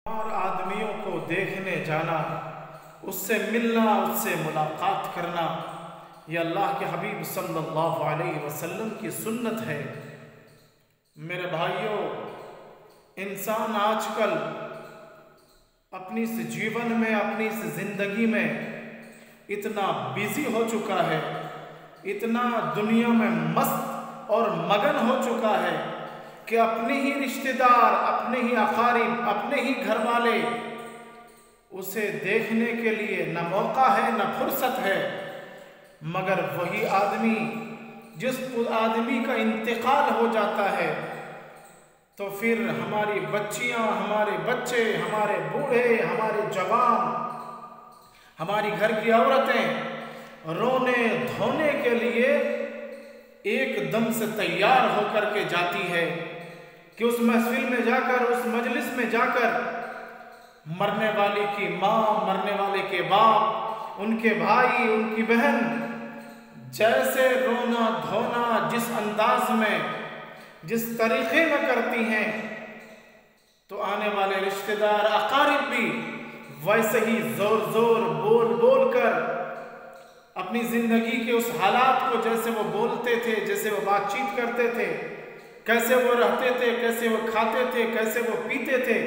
और आदमियों को देखने जाना, उससे मिलना, उससे मुलाकात करना, यह अल्लाह के हबीब सल्लल्लाहु अलैहि वसल्लम की सुन्नत है। मेरे भाइयों, इंसान आजकल अपनी इस जीवन में, अपनी इस ज़िंदगी में इतना बिजी हो चुका है, इतना दुनिया में मस्त और मगन हो चुका है कि अपने ही रिश्तेदार, अपने ही अकारिब, अपने ही घर वाले उसे देखने के लिए न मौका है न फुर्सत है। मगर वही आदमी, जिस आदमी का इंतकाल हो जाता है, तो फिर हमारी बच्चियां, हमारे बच्चे, हमारे बूढ़े, हमारे जवान, हमारी घर की औरतें रोने धोने के लिए एकदम से तैयार होकर के जाती है कि उस महफिल में जाकर, उस मजलिस में जाकर मरने वाले की माँ, मरने वाले के बाप, उनके भाई, उनकी बहन जैसे रोना धोना जिस अंदाज में, जिस तरीके में करती हैं, तो आने वाले रिश्तेदार अकारिब भी वैसे ही जोर जोर बोल बोल कर अपनी ज़िंदगी के उस हालात को, जैसे वो बोलते थे, जैसे वो बातचीत करते थे, कैसे वो रहते थे, कैसे वो खाते थे, कैसे वो पीते थे,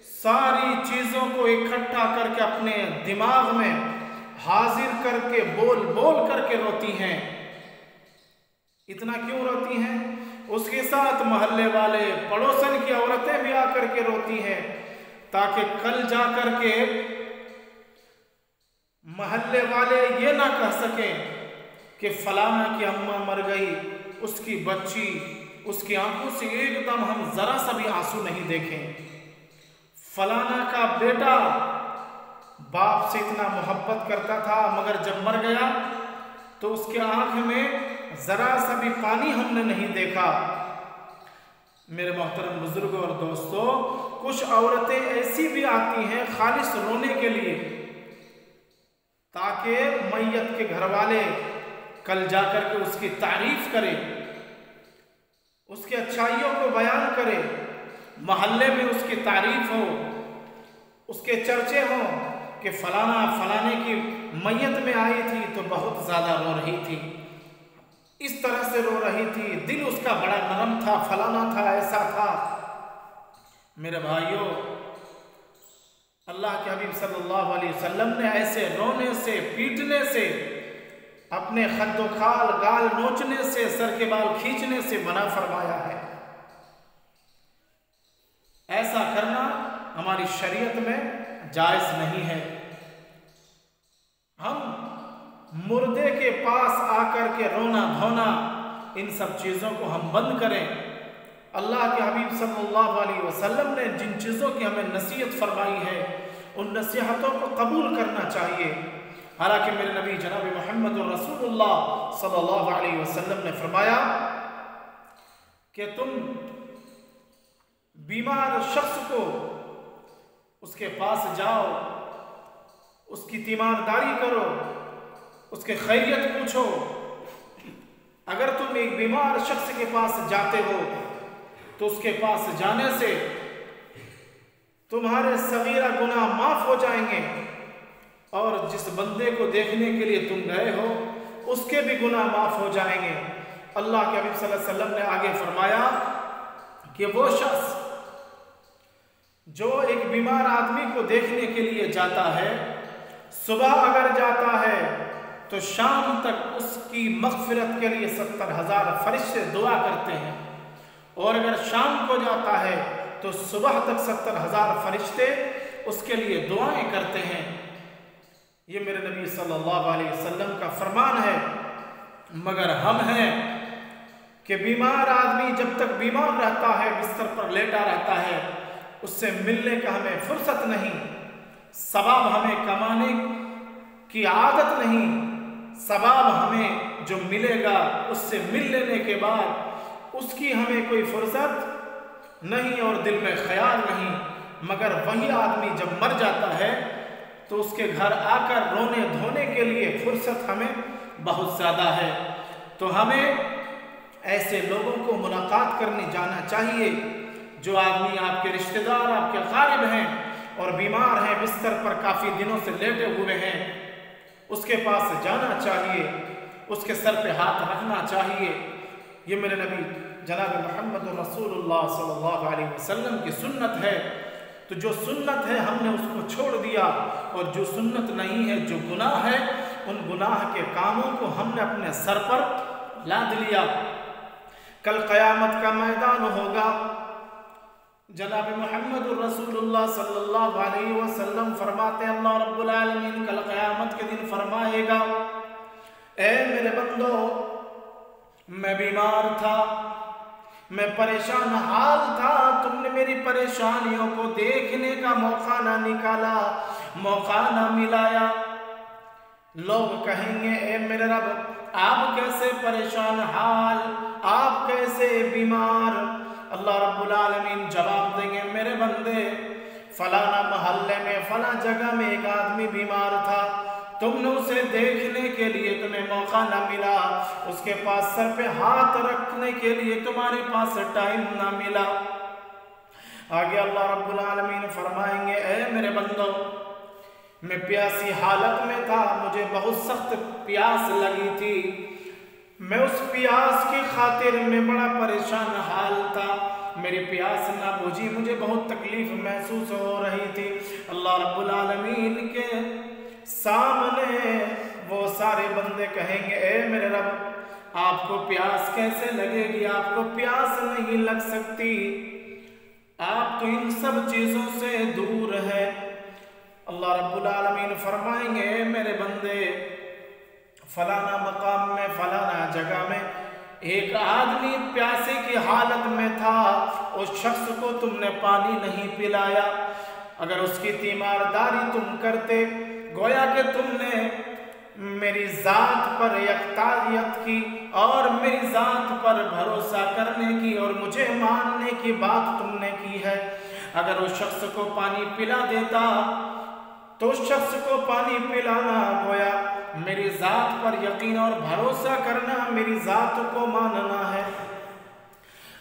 सारी चीज़ों को इकट्ठा करके अपने दिमाग में हाजिर करके बोल बोल करके रोती हैं। इतना क्यों रोती हैं? उसके साथ मोहल्ले वाले, पड़ोसन की औरतें भी आकर के रोती हैं, ताकि कल जा कर के मोहल्ले वाले ये ना कह सकें कि फलाना की अम्मा मर गई, उसकी बच्ची, उसकी आंखों से एकदम हम जरा सा भी आंसू नहीं देखें। फलाना का बेटा बाप से इतना मोहब्बत करता था, मगर जब मर गया तो उसके आंख में जरा सा भी पानी हमने नहीं देखा। मेरे मोहतरम बुजुर्गों और दोस्तों, कुछ औरतें ऐसी भी आती हैं खालिस रोने के लिए, ताकि मैयत के घर वाले कल जाकर के उसकी तारीफ करें, उसकी अच्छाइयों को बयान करें, मोहल्ले में उसकी तारीफ हो, उसके चर्चे हों कि फलाना फलाने की मैयत में आई थी तो बहुत ज़्यादा रो रही थी, इस तरह से रो रही थी, दिल उसका बड़ा नरम था, फलाना था, ऐसा था। मेरे भाइयों, अल्लाह के हबीब सल्लल्लाहु अलैहि वसल्लम ने ऐसे रोने से, पीटने से, अपने खद्दो खाल, गाल नोचने से, सर के बाल खींचने से मना फरमाया है। ऐसा करना हमारी शरीयत में जायज़ नहीं है। हम मुर्दे के पास आकर के रोना धोना, इन सब चीज़ों को हम बंद करें। अल्लाह के हबीब सल्लल्लाहु अलैहि वसल्लम ने जिन चीज़ों की हमें नसीहत फरमाई है, उन नसीहतों को कबूल करना चाहिए। हालांकि मेरे नबी जनाब मोहम्मद रसूलुल्लाह सल्लल्लाहु अलैहि वसल्लम ने फरमाया कि तुम बीमार शख्स को उसके पास जाओ, उसकी तीमारदारी करो, उसके खैरियत पूछो। अगर तुम एक बीमार शख्स के पास जाते हो तो उसके पास जाने से तुम्हारे सगीरा गुनाह माफ हो जाएंगे, और जिस बंदे को देखने के लिए तुम गए हो उसके भी गुनाह माफ हो जाएंगे। अल्लाह के हबीब सल्लल्लाहु अलैहि वसल्लम ने आगे फरमाया कि वो शख्स जो एक बीमार आदमी को देखने के लिए जाता है, सुबह अगर जाता है तो शाम तक उसकी मग़फ़िरत के लिए 70,000 फरिश्ते दुआ करते हैं, और अगर शाम को जाता है तो सुबह तक 70,000 फरिश्ते उसके लिए दुआएं करते हैं। ये मेरे नबी सल्लल्लाहु अलैहि वसल्लम का फरमान है। मगर हम हैं कि बीमार आदमी जब तक बीमार रहता है, बिस्तर पर लेटा रहता है, उससे मिलने का हमें फुर्सत नहीं, सवाब हमें कमाने की आदत नहीं, सवाब हमें जो मिलेगा उससे मिल लेने के बाद उसकी हमें कोई फुर्सत नहीं और दिल में ख्याल नहीं। मगर वही आदमी जब मर जाता है तो उसके घर आकर रोने धोने के लिए फुर्सत हमें बहुत ज़्यादा है। तो हमें ऐसे लोगों को मुलाकात करने जाना चाहिए जो आदमी आपके रिश्तेदार, आपके क़ारिब हैं और बीमार हैं, बिस्तर पर काफ़ी दिनों से लेटे हुए हैं, उसके पास जाना चाहिए, उसके सर पे हाथ रखना चाहिए। ये मेरे नबी जनाब मोहम्मद रसूलुल्लाह सल्लल्लाहु अलैहि वसल्लम की सुन्नत है। तो जो सुन्नत है हमने उसको छोड़ दिया, और जो सुन्नत नहीं है, जो गुनाह है, उन गुनाह के कामों को हमने अपने सर पर लाद लिया। कल क़यामत का मैदान होगा। जनाब मोहम्मद रसूलुल्लाह सल्लल्लाहु अलैहि वसल्लम फरमाते हैं, अल्लाह रब्बुल आलमीन कल क़यामत के दिन फरमाएगा, ए मेरे बंदो, मैं बीमार था, मैं परेशान हाल था, तुमने मेरी परेशानियों को देखने का मौका ना निकाला, मौका ना मिलाया। लोग कहेंगे, ए मेरे रब, आप कैसे परेशान हाल, आप कैसे बीमार? अल्लाह रब्बुल आलमीन जवाब देंगे, मेरे बंदे, फलाना मोहल्ले में, फला जगह में एक आदमी बीमार था, तुमने उसे देखने के लिए तुम्हें मौका ना मिला, उसके पास सर पे हाथ रखने के लिए तुम्हारे पास टाइम ना मिला। आगे अल्लाह रब्बुल आलमीन फरमाएंगे, ए मेरे बंदो, मैं प्यासी हालत में था, मुझे बहुत सख्त प्यास लगी थी, मैं उस प्यास की खातिर में बड़ा परेशान हाल था, मेरी प्यास ना बुझी, मुझे बहुत तकलीफ महसूस हो रही थी। अल्लाह रब्बुल आलमीन के सामने वो सारे बंदे कहेंगे, ए मेरे रब, आपको प्यास कैसे लगेगी? आपको प्यास नहीं लग सकती, आप तो इन सब चीज़ों से दूर है। अल्लाह रब्बुल आलमीन फरमाएंगे, मेरे बंदे, फलाना मकाम में, फलाना जगह में एक आदमी प्यासे की हालत में था, उस शख्स को तुमने पानी नहीं पिलाया। अगर उसकी तीमारदारी तुम करते, गोया कि तुमने मेरी ज़ात पर यकतायत की और मेरी ज़ात पर भरोसा करने की और मुझे मानने की बात तुमने की है। अगर उस शख्स को पानी पिला देता तो उस शख्स को पानी पिलाना गोया मेरी ज़ात पर यकीन और भरोसा करना, मेरी ज़ात को मानना है।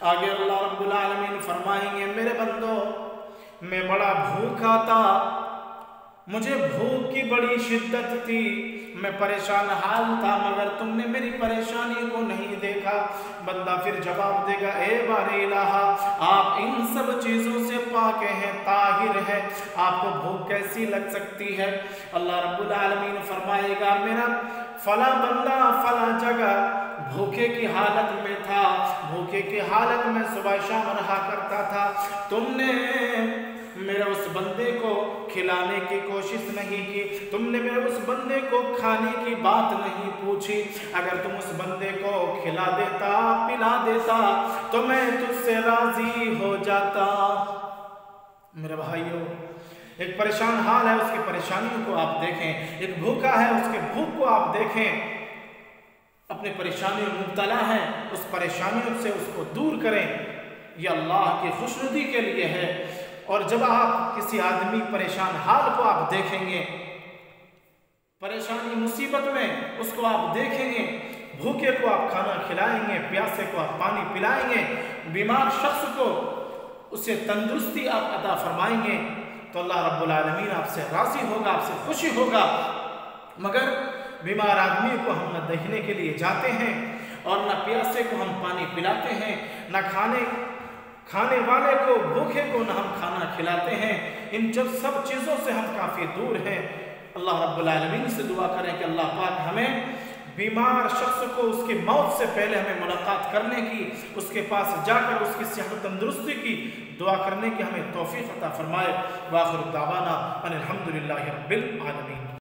आगे अल्लाह रब्बुल आलमीन फरमाएंगे, मेरे बंदो, मैं बड़ा भूखा था, मुझे भूख की बड़ी शिद्दत थी, मैं परेशान हाल था, मगर तुमने मेरी परेशानी को नहीं देखा। बंदा फिर जवाब देगा, ए बारे इलाहा, आप इन सब चीज़ों से पाक हैं, ताहिर है, आपको भूख कैसी लग सकती है? अल्लाह रब्बुल आलमीन फरमाएगा, मेरा फला बंदा फला जगह भूखे की हालत में था, भूखे की हालत में सुबह शाम रहा करता था, तुमने मेरे उस बंदे को खिलाने की कोशिश नहीं की, तुमने मेरे उस बंदे को खाने की बात नहीं पूछी। अगर तुम उस बंदे को खिला देता, पिला देता, तो मैं तुझसे राजी हो जाता। मेरे भाइयों, एक परेशान हाल है, उसकी परेशानियों को आप देखें, एक भूखा है, उसके भूख को आप देखें, अपनी परेशानियों में मुब्तला है, उस परेशानियों से उसको दूर करें, यह अल्लाह की खुशनुदी के लिए है। और जब आप किसी आदमी परेशान हाल को आप देखेंगे, परेशानी मुसीबत में उसको आप देखेंगे, भूखे को आप खाना खिलाएंगे, प्यासे को आप पानी पिलाएंगे, बीमार शख्स को उसे तंदुरुस्ती आप अता फरमाएंगे, तो अल्लाह रब्बुल आलमीन आपसे राज़ी होगा, आपसे खुशी होगा। मगर बीमार आदमी को हम न देखने के लिए जाते हैं और न प्यासे को हम पानी पिलाते हैं, न खाने वाले को, भूखे को न हम खाना खिलाते हैं। इन जब सब चीज़ों से हम काफ़ी दूर हैं। अल्लाह रब्बुल आलमीन से दुआ करें कि अल्लाह पाक हमें बीमार शख्स को उसकी मौत से पहले हमें मुलाकात करने की, उसके पास जाकर उसकी सेहत तंदुरुस्ती की दुआ करने की हमें तौफीक अता फरमाए। व आखिर दावाना अनिल हम्दुलिल्लाहि रब्बिल आलमीन।